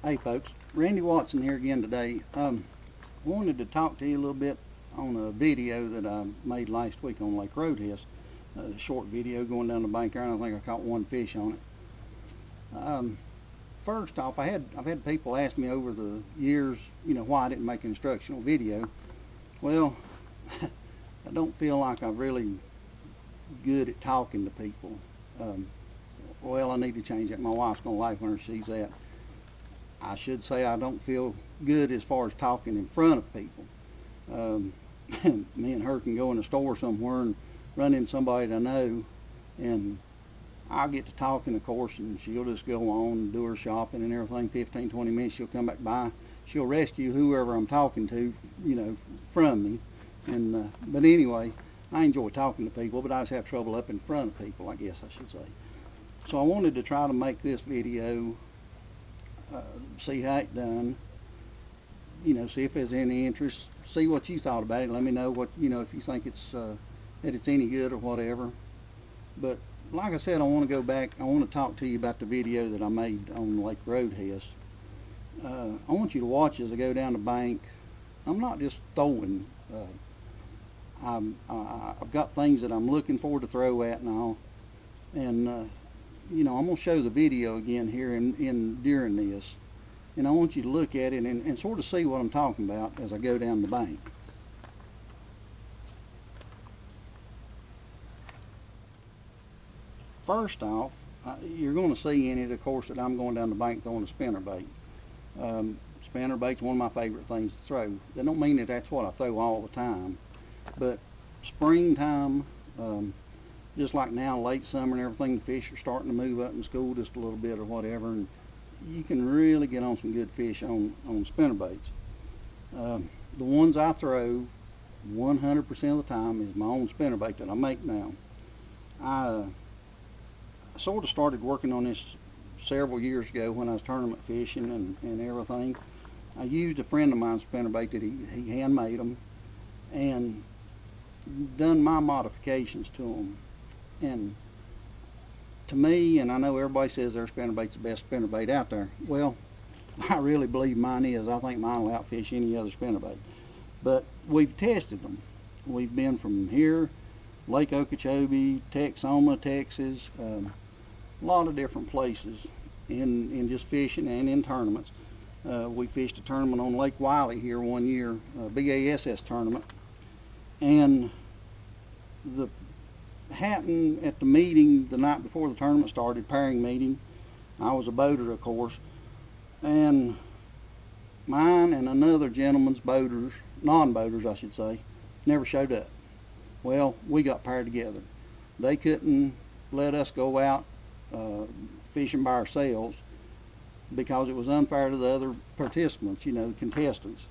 Hey folks, Randy Watson here again today. Wanted to talk to you a little bit on a video that I made last week on Lake Roadhouse. A short video going down the bank there, and I think I caught one fish on it. First off, I've had people ask me over the years, why I didn't make an instructional video. Well, I don't feel like I'm really good at talking to people. Well, I need to change that. My wife's gonna laugh when she sees that. I should say I don't feel good as far as talking in front of people. Me and her can go in a store somewhere and run into somebody that I know, and I'll get to talking, of course, and she'll just go on and do her shopping and everything. 15-20 minutes, she'll come back by. She'll rescue whoever I'm talking to, from me. And but anyway, I enjoy talking to people, but I just have trouble up in front of people, I guess I should say. So I wanted to try to make this video, see how it done, see if there's any interest, see what you thought about it. Let me know what, if you think it's that it's any good or whatever. But like I said, I want to go back. I want to talk to you about the video that I made on Lake Roadhouse. I want you to watch as I go down the bank. I'm not just throwing. I've got things that I'm looking for to throw at and all. And I'm going to show the video again here during this. And I want you to look at it and sort of see what I'm talking about as I go down the bank. First off, you're going to see in it, of course, that I'm going down the bank throwing a spinnerbait. Spinnerbait's one of my favorite things to throw. That don't mean that that's what I throw all the time, but springtime, just like now, late summer and everything, the fish are starting to move up in school just a little bit or whatever, and you can really get on some good fish on spinnerbaits. The ones I throw 100% of the time is my own spinnerbait that I make now. I sort of started working on this several years ago when I was tournament fishing and everything. I used a friend of mine's spinnerbait that he handmade them and done my modifications to them. And to me, and I know everybody says their spinnerbait's the best spinnerbait out there. Well, I really believe mine is. I think mine will outfish any other spinnerbait. But we've tested them. We've been from here, Lake Okeechobee, Texoma, Texas, a lot of different places in just fishing and in tournaments. We fished a tournament on Lake Wiley here one year, a BASS tournament, and the happened at the meeting the night before the tournament started, pairing meeting. I was a boater, of course, and mine and another gentleman's boaters, non-boaters I should say, never showed up. Well, we got paired together. They couldn't let us go out fishing by ourselves because it was unfair to the other participants, contestants.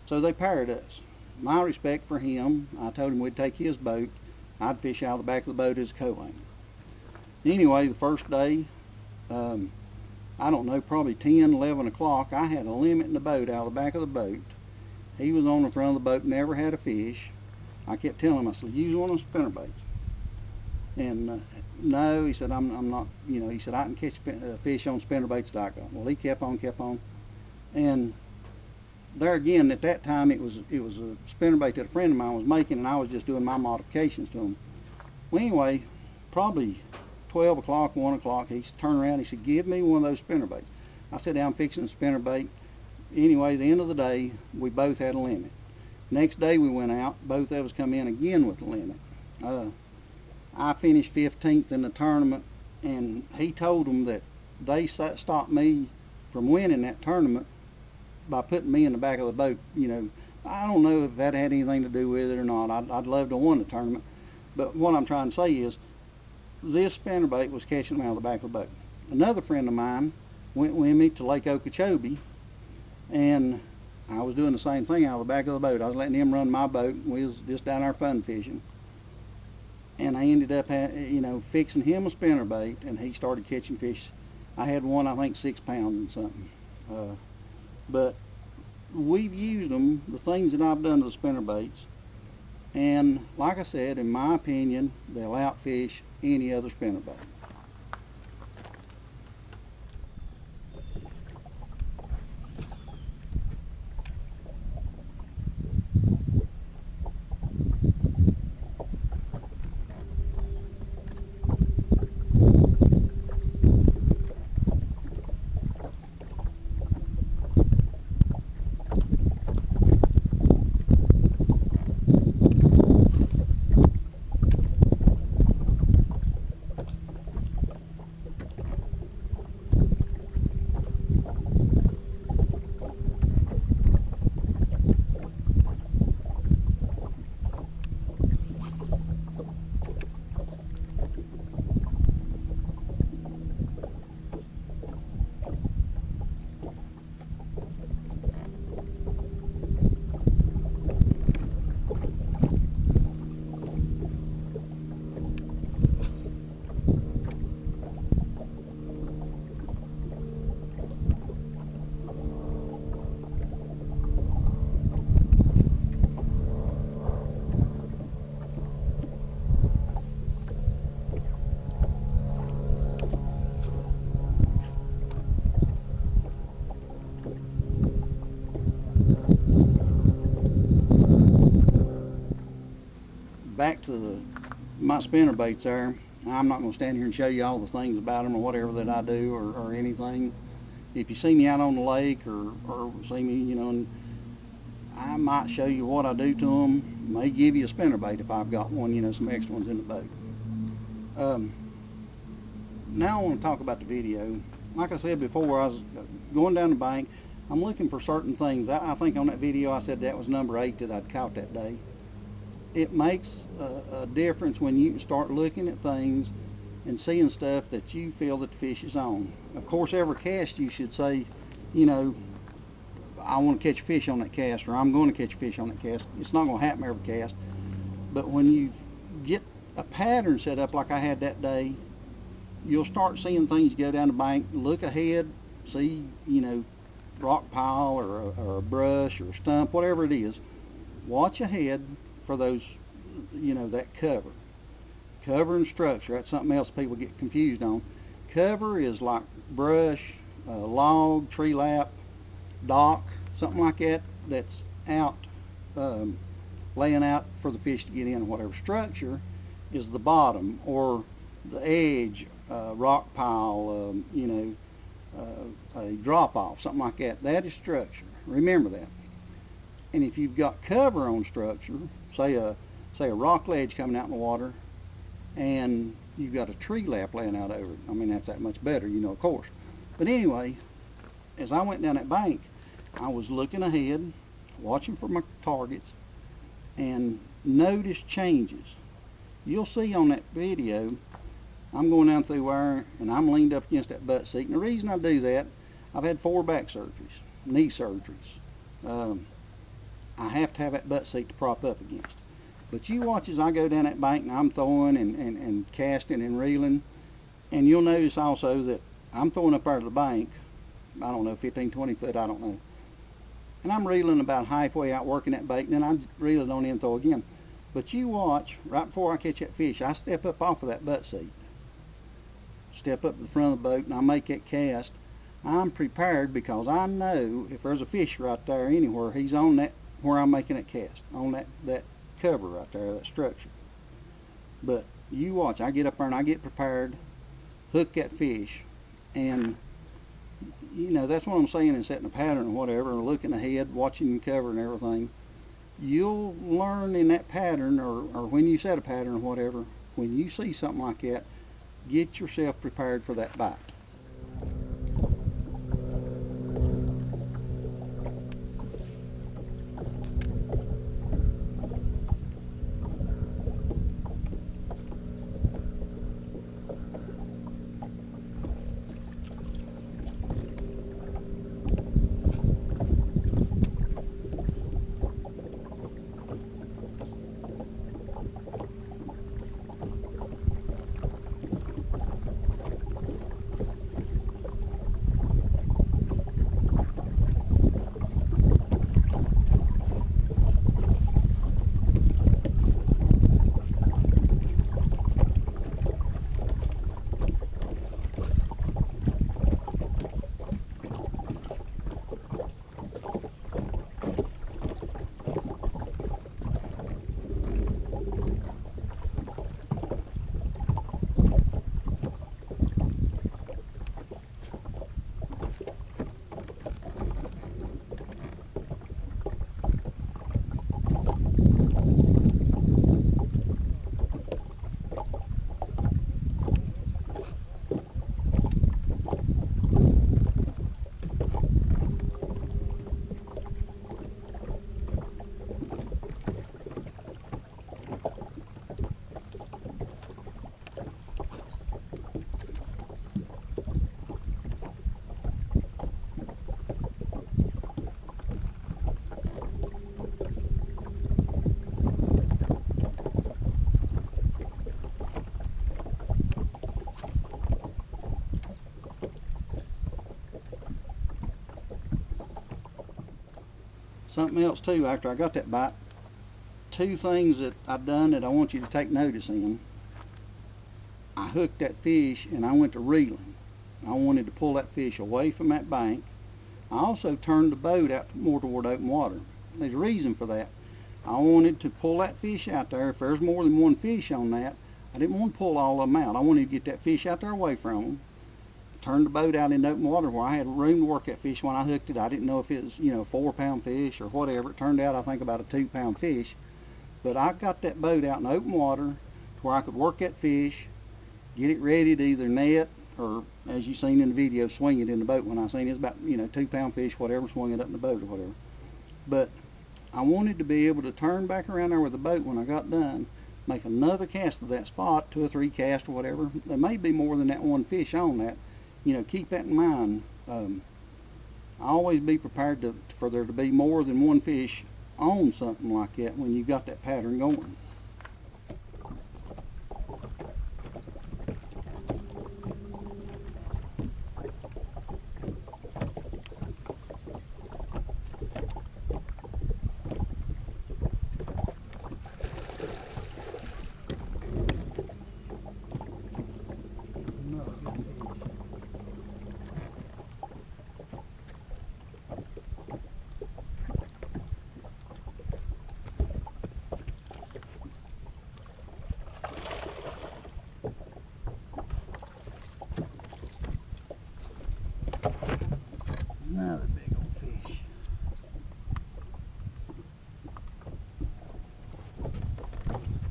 So they paired us. My respect for him, I told him we'd take his boat. I'd fish out of the back of the boat as a co-angler. Anyway, the first day, I don't know, probably 10, 11 o'clock, I had a limit in the boat out of the back of the boat. He was on the front of the boat, never had a fish. I kept telling him, I said, use one of those spinnerbaits. And no, he said, I'm not, he said, I can catch fish on spinnerbaits that I got. Well, he kept on. And there again, at that time, it was a spinnerbait that a friend of mine was making, and I was just doing my modifications to them. Well, anyway, probably 12 o'clock, 1 o'clock, he turned around, he said, give me one of those spinnerbaits. I said, I'm fixing a spinnerbait. Anyway, the end of the day, we both had a limit. Next day we went out, both of us come in again with the limit. I finished 15th in the tournament, and he told them that they stopped me from winning that tournament by putting me in the back of the boat. I don't know if that had anything to do with it or not. I'd love to have won the tournament, but what I'm trying to say is this spinnerbait was catching them out of the back of the boat. Another friend of mine went with me to Lake Okeechobee, and I was doing the same thing out of the back of the boat. I was letting him run my boat, and we was just down there fun fishing. And I ended up, fixing him a spinnerbait, and he started catching fish. I had one, I think, 6 pounds and something. But we've used them, the things that I've done to the spinnerbaits, and like I said, in my opinion, they'll outfish any other spinnerbait. to my spinner baits there, I'm not going to stand here and show you all the things about them or whatever that I do or anything. If you see me out on the lake or see me, you know, and I might show you what I do to them. May give you a spinner bait if I've got one, you know, some extra ones in the boat. Now I want to talk about the video. Like I said before, I was going down the bank. I'm looking for certain things. I think on that video I said that was number 8 that I'd caught that day. It makes a difference when you start looking at things and seeing stuff that you feel that the fish is on. Of course, every cast you should say, you know, I want to catch a fish on that cast, or I'm going to catch a fish on that cast. It's not going to happen every cast. But when you get a pattern set up like I had that day, you'll start seeing things go down the bank, look ahead, see, you know, rock pile or a brush or a stump, whatever it is. Watch ahead for those, you know, that cover. Cover and structure, that's something else people get confused on. Cover is like brush, log, tree lap, dock, something like that, that's out, laying out for the fish to get in or whatever. Structure is the bottom or the edge, rock pile, you know, a drop off, something like that. That is structure. Remember that. And if you've got cover on structure, say a rock ledge coming out in the water, and you've got a tree lap laying out over it, I mean, that's that much better, you know, of course. But anyway, as I went down that bank, I was looking ahead, watching for my targets, and noticed changes. You'll see on that video, I'm going down through there, and I'm leaned up against that butt seat. And the reason I do that, I've had 4 back surgeries, knee surgeries. I have to have that butt seat to prop up against. But you watch as I go down that bank and I'm throwing and casting and reeling, and you'll notice also that I'm throwing up out of the bank, I don't know, 15, 20 foot, I don't know. And I'm reeling about halfway out working that bait, and then I reel it on in and throw again. But you watch, right before I catch that fish, I step up off of that butt seat. Step up to the front of the boat and I make that cast. I'm prepared because I know if there's a fish right there anywhere, he's on that, where I'm making that cast, on that cover right there, that structure. But you watch, I get up there and I get prepared, hook that fish, and you know, that's what I'm saying in setting a pattern or whatever, or looking ahead, watching the cover and everything. You'll learn in that pattern, or when you set a pattern or whatever, when you see something like that, get yourself prepared for that bite. Something else too, after I got that bite, 2 things that I've done that I want you to take notice in. I hooked that fish and I went to reeling. I wanted to pull that fish away from that bank. I also turned the boat out more toward open water. There's a reason for that. I wanted to pull that fish out there. If there's more than one fish on that, I didn't want to pull all of them out. I wanted to get that fish out there away from them. Turn the boat out in open water where I had room to work that fish. When I hooked it, I didn't know if it was, a 4-pound fish or whatever. It turned out, I think, about a 2-pound fish. But I got that boat out in open water to where I could work that fish, get it ready to either net or, as you seen in the video, swing it in the boat. When I seen it was about, 2-pound fish, whatever, swing it up in the boat or whatever. But I wanted to be able to turn back around there with the boat when I got done, make another cast of that spot, 2 or 3 casts or whatever. There may be more than that one fish on that. Keep that in mind. I always be prepared for there to be more than one fish on something like that when you've got that pattern going. Another big old fish.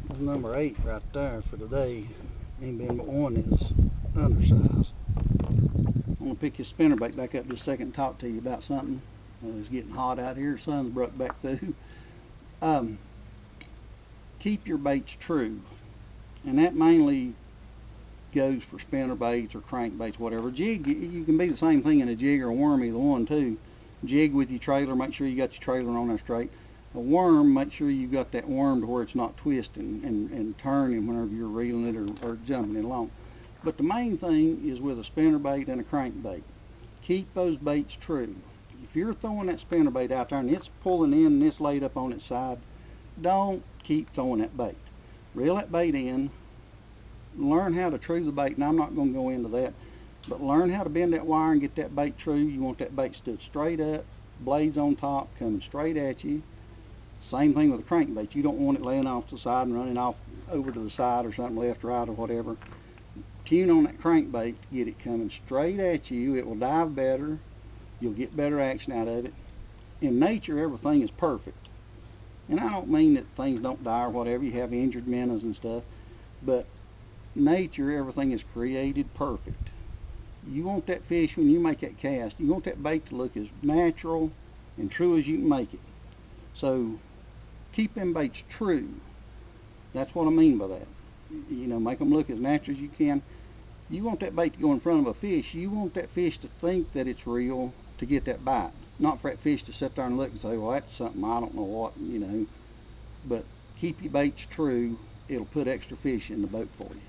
That's number 8 right there for today. Ain't been but one that's undersized. I'm gonna pick his spinnerbait back up just a second and talk to you about something. It's getting hot out here. The sun's broke back through. Keep your baits true, and that mainly goes for spinner baits or crankbaits, whatever. Jig, you can be the same thing in a jig or a worm, either one too. Jig with your trailer, make sure you got your trailer on there straight. A worm, make sure you got that worm to where it's not twisting and turning whenever you're reeling it or jumping it along. But the main thing is with a spinner bait and a crankbait. Keep those baits true. If you're throwing that spinner bait out there and it's pulling in and it's laid up on its side, don't keep throwing that bait. Reel that bait in. Learn how to true the bait, and I'm not going to go into that, but learn how to bend that wire and get that bait true. You want that bait stood straight up, blades on top, coming straight at you. Same thing with a crankbait. You don't want it laying off to the side and running off over to the side or something, left or right or whatever. Tune on that crankbait, get it coming straight at you. It will dive better. You'll get better action out of it. In nature, everything is perfect. And I don't mean that things don't die or whatever. You have injured minnows and stuff, but nature, everything is created perfect. You want that fish, when you make that cast, you want that bait to look as natural and true as you can make it. So keep them baits true. That's what I mean by that. Make them look as natural as you can. You want that bait to go in front of a fish. You want that fish to think that it's real to get that bite. Not for that fish to sit there and look and say, well, that's something I don't know what, But keep your baits true. It'll put extra fish in the boat for you.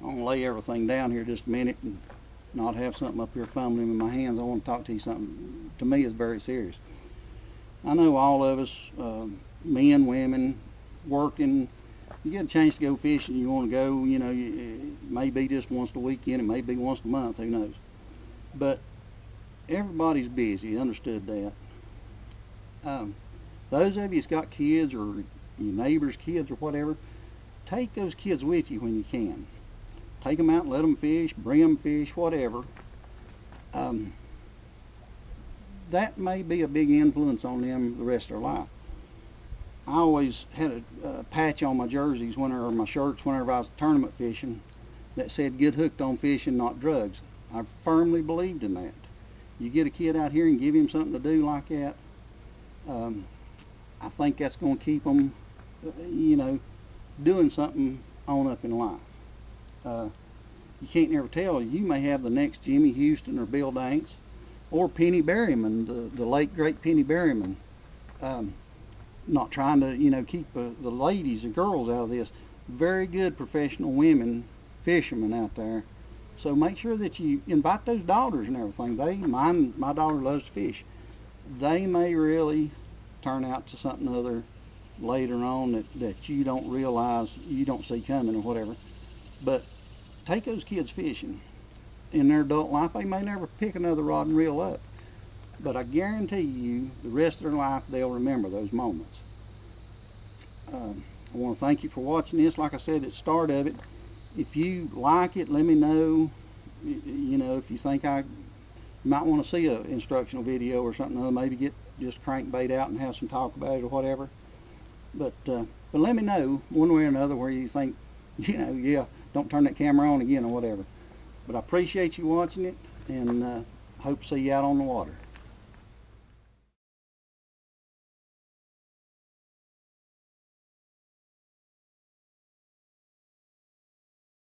I'm going to lay everything down here just a minute and not have something up here fumbling in my hands. I want to talk to you something to me is very serious. I know all of us, men, women, working, you get a chance to go fishing, you want to go, it may be just once a weekend, it may be once a month, who knows. But everybody's busy, understood that. Those of you that's got kids or your neighbor's kids or whatever, take those kids with you when you can. Take them out and let them fish, bring them fish, whatever. That may be a big influence on them the rest of their life. I always had a patch on my jerseys or my shirts whenever I was tournament fishing that said, get hooked on fishing, not drugs. I firmly believed in that. You get a kid out here and give him something to do like that, I think that's going to keep them, doing something on up in life. You can't never tell. You may have the next Jimmy Houston or Bill Danks or Penny Berryman, the late great Penny Berryman. Not trying to, keep the ladies and girls out of this. Very good professional women fishermen out there. So make sure that you invite those daughters and everything. My daughter loves to fish. They may really turn out to something other later on that you don't realize, you don't see coming or whatever. But take those kids fishing. In their adult life, they may never pick another rod and reel up. But I guarantee you, the rest of their life, they'll remember those moments. I want to thank you for watching this. Like I said at the start of it, if you like it, let me know. You know, if you think I might want to see an instructional video or something, maybe get just crankbait out and have some talk about it or whatever. But let me know one way or another where you think, you know, yeah, don't turn that camera on again or whatever. But I appreciate you watching it, and hope to see you out on the water.